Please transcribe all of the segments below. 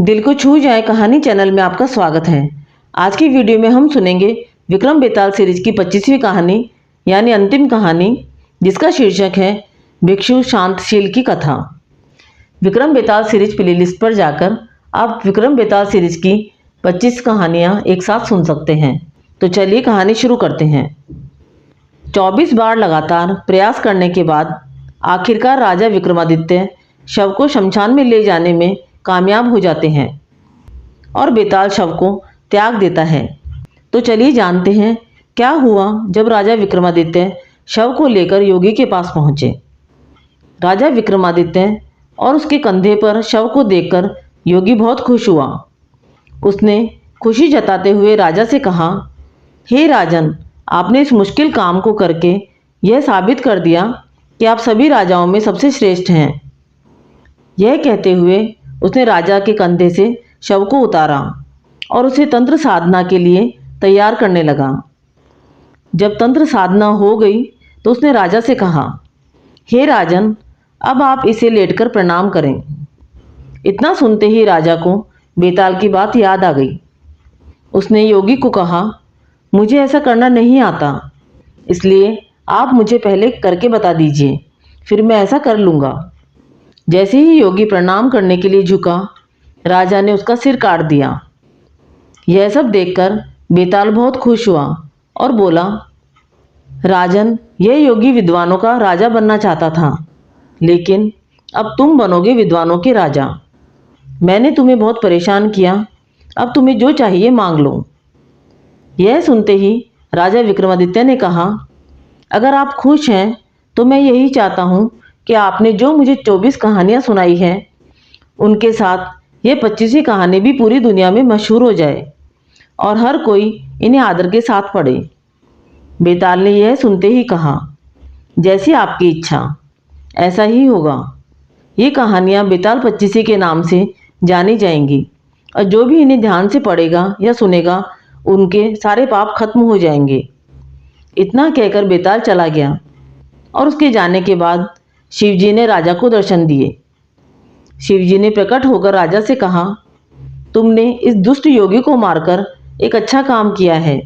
दिल को छू जाए कहानी चैनल में आपका स्वागत है। आज की वीडियो में हम सुनेंगे विक्रम बेताल सीरीज की 25वीं कहानी यानी अंतिम कहानी, जिसका शीर्षक है भिक्षु शांतशील की कथा। विक्रम बेताल सीरीज प्लेलिस्ट पर जाकर आप विक्रम बेताल सीरीज की 25 कहानियाँ एक साथ सुन सकते हैं। तो चलिए कहानी शुरू करते हैं। 24 बार लगातार प्रयास करने के बाद आखिरकार राजा विक्रमादित्य शव को शमशान में ले जाने में कामयाब हो जाते हैं और बेताल शव को त्याग देता है। तो चलिए जानते हैं क्या हुआ जब राजा विक्रमादित्य शव को लेकर योगी के पास पहुंचे। राजा विक्रमादित्य और उसके कंधे पर शव को देखकर योगी बहुत खुश हुआ। उसने खुशी जताते हुए राजा से कहा, हे राजन, आपने इस मुश्किल काम को करके यह साबित कर दिया कि आप सभी राजाओं में सबसे श्रेष्ठ हैं। यह कहते हुए उसने राजा के कंधे से शव को उतारा और उसे तंत्र साधना के लिए तैयार करने लगा। जब तंत्र साधना हो गई तो उसने राजा से कहा, हे राजन, अब आप इसे लेटकर प्रणाम करें। इतना सुनते ही राजा को बेताल की बात याद आ गई। उसने योगी को कहा, मुझे ऐसा करना नहीं आता, इसलिए आप मुझे पहले करके बता दीजिए, फिर मैं ऐसा कर लूँगा। जैसे ही योगी प्रणाम करने के लिए झुका, राजा ने उसका सिर काट दिया। यह सब देखकर बेताल बहुत खुश हुआ और बोला, राजन, यह योगी विद्वानों का राजा बनना चाहता था, लेकिन अब तुम बनोगे विद्वानों के राजा। मैंने तुम्हें बहुत परेशान किया, अब तुम्हें जो चाहिए मांग लो। यह सुनते ही राजा विक्रमादित्य ने कहा, अगर आप खुश हैं तो मैं यही चाहता हूँ कि आपने जो मुझे 24 कहानियाँ सुनाई हैं, उनके साथ ये 25वीं कहानी भी पूरी दुनिया में मशहूर हो जाए और हर कोई इन्हें आदर के साथ पढ़े। बेताल ने यह सुनते ही कहा, जैसी आपकी इच्छा, ऐसा ही होगा। ये कहानियाँ बेताल 25 के नाम से जानी जाएंगी और जो भी इन्हें ध्यान से पढ़ेगा या सुनेगा, उनके सारे पाप खत्म हो जाएंगे। इतना कहकर बेताल चला गया और उसके जाने के बाद शिवजी ने राजा को दर्शन दिए। शिवजी ने प्रकट होकर राजा से कहा, तुमने इस दुष्ट योगी को मारकर एक अच्छा काम किया है।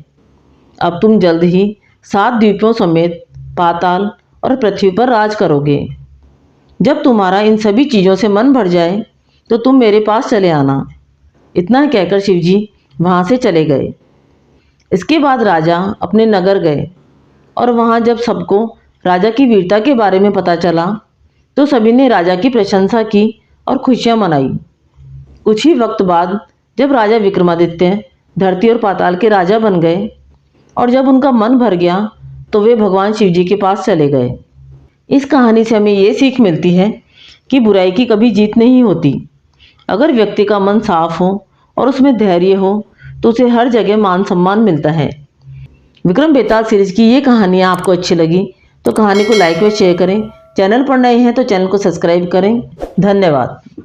अब तुम जल्द ही 7 द्वीपों समेत पाताल और पृथ्वी पर राज करोगे। जब तुम्हारा इन सभी चीज़ों से मन भर जाए तो तुम मेरे पास चले आना। इतना कहकर शिवजी वहाँ से चले गए। इसके बाद राजा अपने नगर गए और वहाँ जब सबको राजा की वीरता के बारे में पता चला तो सभी ने राजा की प्रशंसा की और खुशियाँ मनाई। कुछ ही वक्त बाद जब राजा विक्रमादित्य धरती और पाताल के राजा बन गए और जब उनका मन भर गया तो वे भगवान शिव जी के पास चले गए। इस कहानी से हमें ये सीख मिलती है कि बुराई की कभी जीत नहीं होती। अगर व्यक्ति का मन साफ हो और उसमें धैर्य हो तो उसे हर जगह मान सम्मान मिलता है। विक्रम बेताल सीरीज की ये कहानियाँ आपको अच्छी लगी तो कहानी को लाइक व शेयर करें। चैनल पर नए हैं तो चैनल को सब्सक्राइब करें। धन्यवाद।